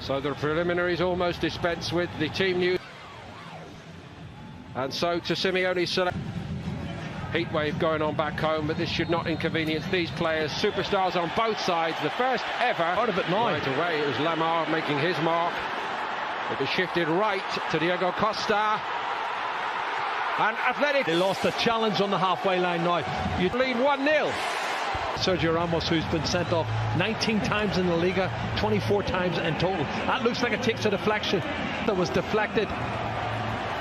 So the preliminaries almost dispensed with. The team news. And so to Simeone's select. Heat wave going on back home, but this should not inconvenience these players. Superstars on both sides. The first ever. Out of it now. Right away, it was Lamar making his mark. It was shifted right to Diego Costa. And Atletico. They lost the challenge on the halfway line now. You lead 1-0. Sergio Ramos, who's been sent off 19 times in the Liga, 24 times in total. That looks like it takes a deflection. That was deflected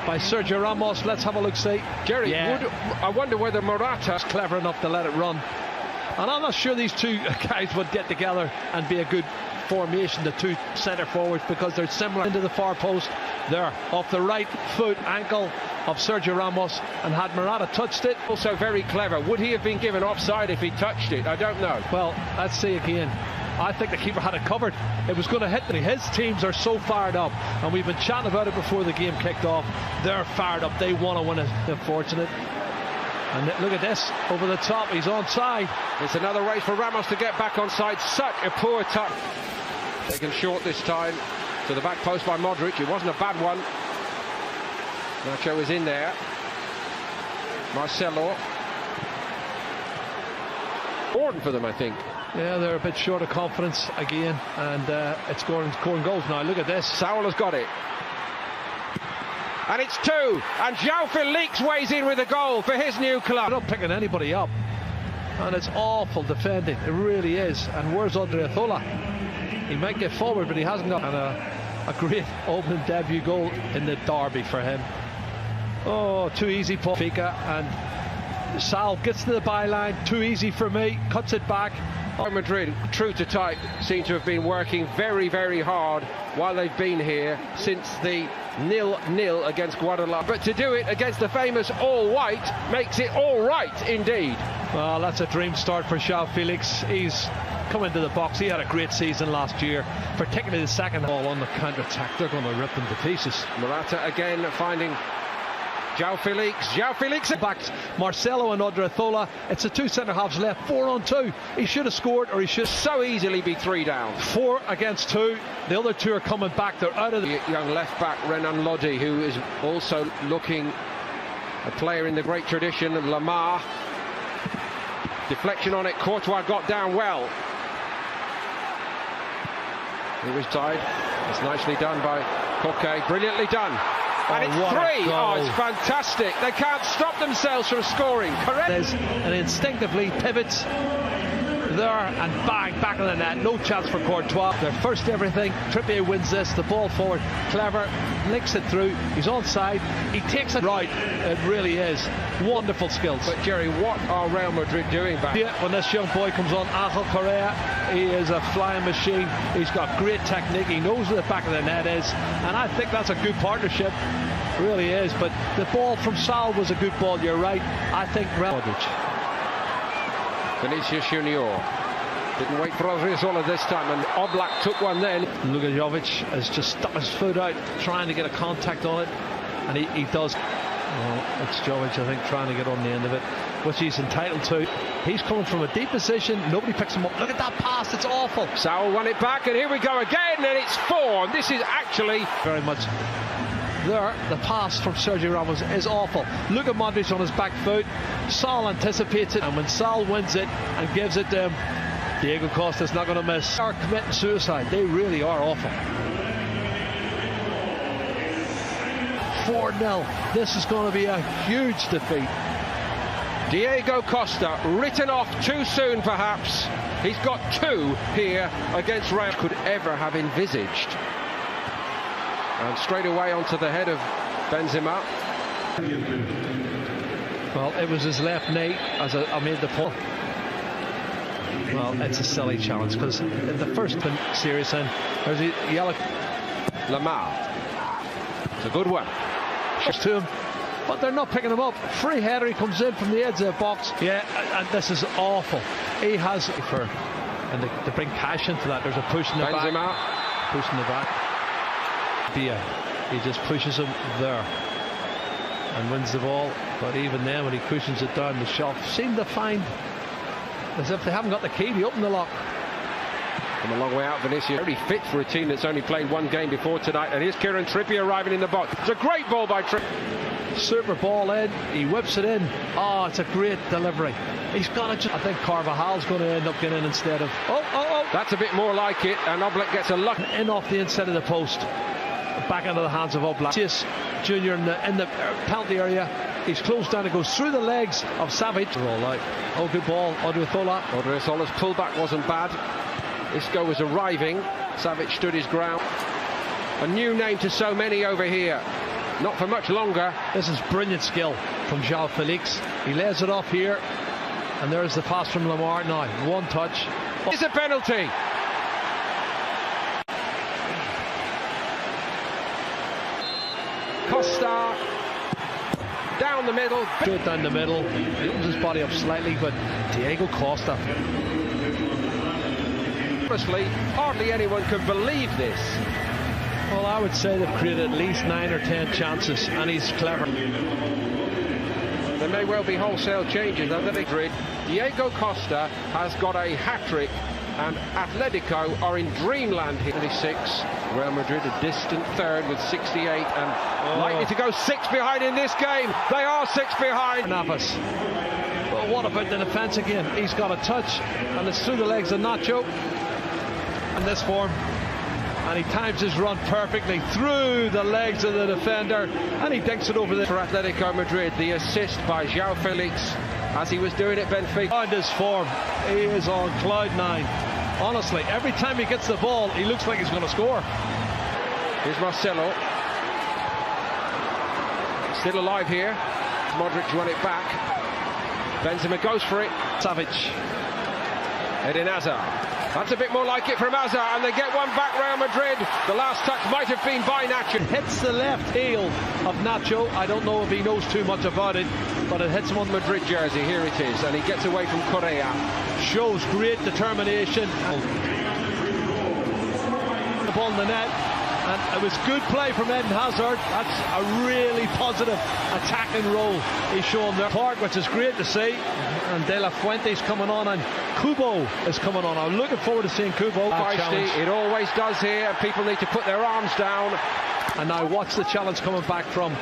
by Sergio Ramos. Let's have a look, see. Jerry, I wonder whether Morata's clever enough to let it run. And I'm not sure these two guys would get together and be a good formation, the two centre forwards, because they're similar. Into the far post there, off the right foot ankle of Sergio Ramos, and had Morata touched it. Also very clever. Would he have been given offside if he touched it? I don't know. Well, let's see again. I think the keeper had it covered. It was going to hit them. His teams are so fired up, and we've been chatting about it before the game kicked off. They're fired up. They want to win it. Unfortunate. And look at this, over the top. He's onside. It's another race for Ramos to get back onside. Such a poor touch. Taken short this time to the back post by Madrid. It wasn't a bad one. Nacho is in there. Marcelo. Important for them, I think. Yeah, they're a bit short of confidence again, and it's scoring goals now. Look at this. Saul has got it. And it's 2. And João Felix weighs in with a goal for his new club. They're not picking anybody up. And it's awful defending. It really is. And where's Odriozola? He might get forward, but he hasn't got. And a great opening debut goal in the derby for him. Oh, too easy, Paul Fika. And Sal gets to the byline. Too easy for me. Cuts it back. Madrid, true to type, seem to have been working very, very hard while they've been here since the 0-0 against Guadalajara. But to do it against the famous all-white makes it all right indeed. Well, that's a dream start for João Felix. He's come into the box. He had a great season last year, particularly the second ball on the counter-attack. They're going to rip them to pieces. Morata again finding João Felix. João Felix back. Marcelo and Odriozola. It's the two centre halves left. 4-on-2. He should have scored, or he should so easily be 3 down. 4 against 2. The other 2 are coming back. They're out of the young left back Renan Lodi, who is also looking a player in the great tradition. Lamar. Deflection on it. Courtois got down well. He was tied. It's nicely done by Koke. Brilliantly done. And it's 3. Oh, it's fantastic. They can't stop themselves from scoring. Correct. And instinctively pivots there and bang, back of the net. No chance for Courtois. Their first everything. Trippier wins this. The ball forward. Clever. Links it through. He's onside. He takes it right. It really is. Wonderful skills. But Jerry, what are Real Madrid doing back? Yeah, when this young boy comes on, Angel Correa, he is a flying machine. He's got great technique. He knows where the back of the net is. And I think that's a good partnership. Really is. But the ball from Sal was a good ball. You're right. I think Vinicius Junior didn't wait for Odriozola this time, and Oblak took one then. Luka has just stuck his foot out, trying to get a contact on it, and he does. Well, it's Jovic, I think, trying to get on the end of it, which he's entitled to. He's coming from a deep position. Nobody picks him up. Look at that pass. It's awful. Saul won it back, and here we go again, and it's 4. And this is actually very much. There, the pass from Sergio Ramos is awful. Look at Madrid on his back foot. Sal anticipates it, and when Sal wins it and gives it to him, Diego Costa's not going to miss. They are committing suicide. They really are awful. 4-0. This is going to be a huge defeat. Diego Costa written off too soon, perhaps. He's got 2 here against Real. Could ever have envisaged. And straight away onto the head of Benzema. Well, it was his left knee, as I made the point. Well, it's a silly challenge, because in the first series, there's a yellow. Lamar. It's a good one. To him, but they're not picking him up. Free header, he comes in from the edge of the box. Yeah, and this is awful. He has and they bring passion to that. There's a push in the Benzema. back. Push in the back. He just pushes him there and wins the ball, but even then when he cushions it down, the shot seem to find as if they haven't got the key to open the lock. From a long way out, Vinicius very fit for a team that's only played one game before tonight. And here's Kieran Trippier arriving in the box. It's a great ball by Trippier. Super ball in, he whips it in. Oh, it's a great delivery. He's got it. I think Carvajal's going to end up getting in instead of. Oh. That's a bit more like it. And Oblak gets a luck. In off the inside of the post. Back into the hands of Oblak. Junior in the penalty area. He's closed down and goes through the legs of Savic. All right. Oh, good ball. Odriozola. Odriozola's pullback wasn't bad. Isco was arriving. Savic stood his ground. A new name to so many over here. Not for much longer. This is brilliant skill from João Felix. He lays it off here. And there's the pass from Lamar. Now, one touch. It's a penalty. Costa down the middle. Straight down the middle. He opens his body up slightly, but Diego Costa. Honestly, hardly anyone can believe this. Well, I would say they've created at least 9 or 10 chances, and he's clever. There may well be wholesale changes under Madrid. Diego Costa has got a hat-trick, and Atletico are in dreamland here. 26. Real Madrid a distant third with 68 and likely to go 6 behind in this game. They are 6 behind. Navas. But what about the defence again? He's got a touch, and it's through the legs of Nacho. In this form. And he times his run perfectly through the legs of the defender, and he dinks it over there. For Atletico Madrid, the assist by João Felix as he was doing at Benfica. On this form, he is on cloud 9. Honestly, every time he gets the ball, he looks like he's going to score. Here's Marcelo. Still alive here. Modric won it back. Benzema goes for it. Savic. Eden Hazard. That's a bit more like it from Hazard, and they get one back. Real Madrid. The last touch might have been by Nacho. Hits the left heel of Nacho. I don't know if he knows too much about it, but it hits him on the Madrid jersey. Here it is, and he gets away from Correa. Shows great determination. The ball in the net, and it was good play from Eden Hazard. That's a really positive attacking role he's shown there. Park, which is great to see, and De La Fuente's coming on, and Kubo is coming on. I'm looking forward to seeing Kubo. It always does here. People need to put their arms down. And now watch the challenge coming back from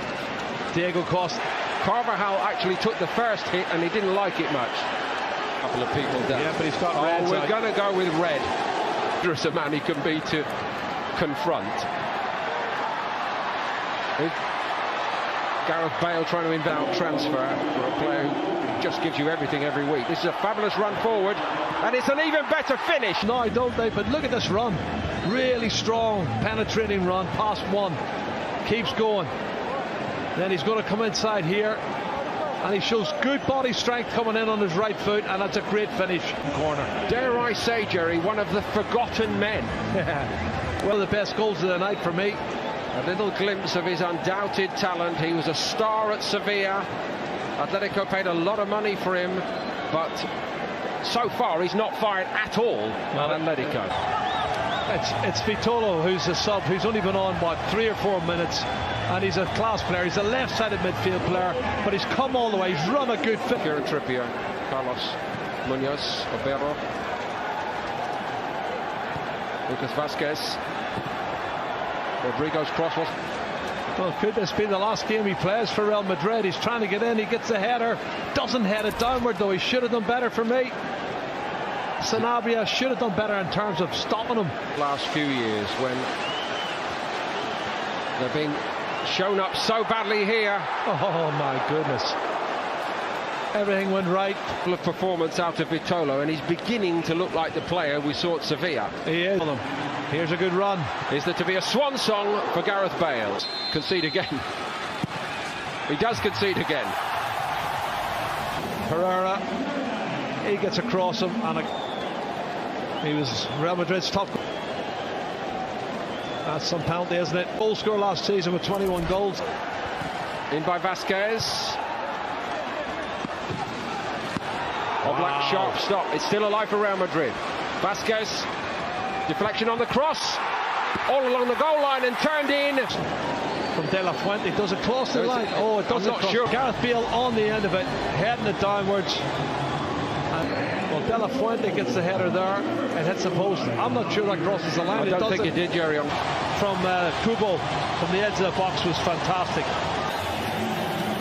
Diego Costa. Carvajal actually took the first hit, and he didn't like it much. A couple of people down. Yeah, but he's got red. We're going to go with red. There's a man he can be to confront. Gareth Bale trying to inbound transfer for a player who just gives you everything every week. This is a fabulous run forward, and it's an even better finish. No, don't they? But look at this run. Really strong, penetrating run, past one. Keeps going. Then he's going to come inside here, and he shows good body strength coming in on his right foot, and that's a great finish. Corner. Dare I say, Jerry, one of the forgotten men. One of the best goals of the night for me. A little glimpse of his undoubted talent. He was a star at Sevilla. Atletico paid a lot of money for him, but so far he's not fired at all at Atletico. It's Vitolo who's a sub, who's only been on, what, 3 or 4 minutes, and he's a class player. He's a left-sided midfield player, but he's come all the way. He's run a good fit. Kieran Trippier, Carlos Munoz, Obero, Lucas Vazquez. Rodrigo's cross was. Well, could this be the last game he plays for Real Madrid? He's trying to get in, he gets the header, doesn't head it downward though. He should have done better for me. Sanabria should have done better in terms of stopping him. Last few years when they've been shown up so badly here. Oh my goodness. Everything went right. Full of performance out of Vitolo, and he's beginning to look like the player we saw at Sevilla. He is. Here's a good run. Is there to be a swan song for Gareth Bale? Concede again. He does concede again. Herrera, he gets across him, and he was Real Madrid's top. That's some penalty, isn't it? Goal scorer last season with 21 goals. In by Vazquez. Oblak, sharp stop. It's still alive for Real Madrid. Vazquez. Deflection on the cross, all along the goal line and turned in. From De La Fuente, does it cross the line? Oh, it doesn't. I'm not sure. Gareth Bale on the end of it, heading it downwards. And, well, De La Fuente gets the header there and hits the post. I'm not sure that crosses the line. I don't think it did, Jerry. From Kubo, from the edge of the box, was fantastic.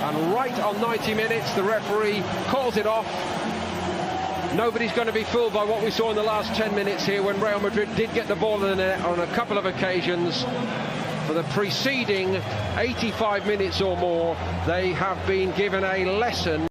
And right on 90 minutes, the referee calls it off. Nobody's going to be fooled by what we saw in the last 10 minutes here when Real Madrid did get the ball in the net on a couple of occasions. For the preceding 85 minutes or more, they have been given a lesson.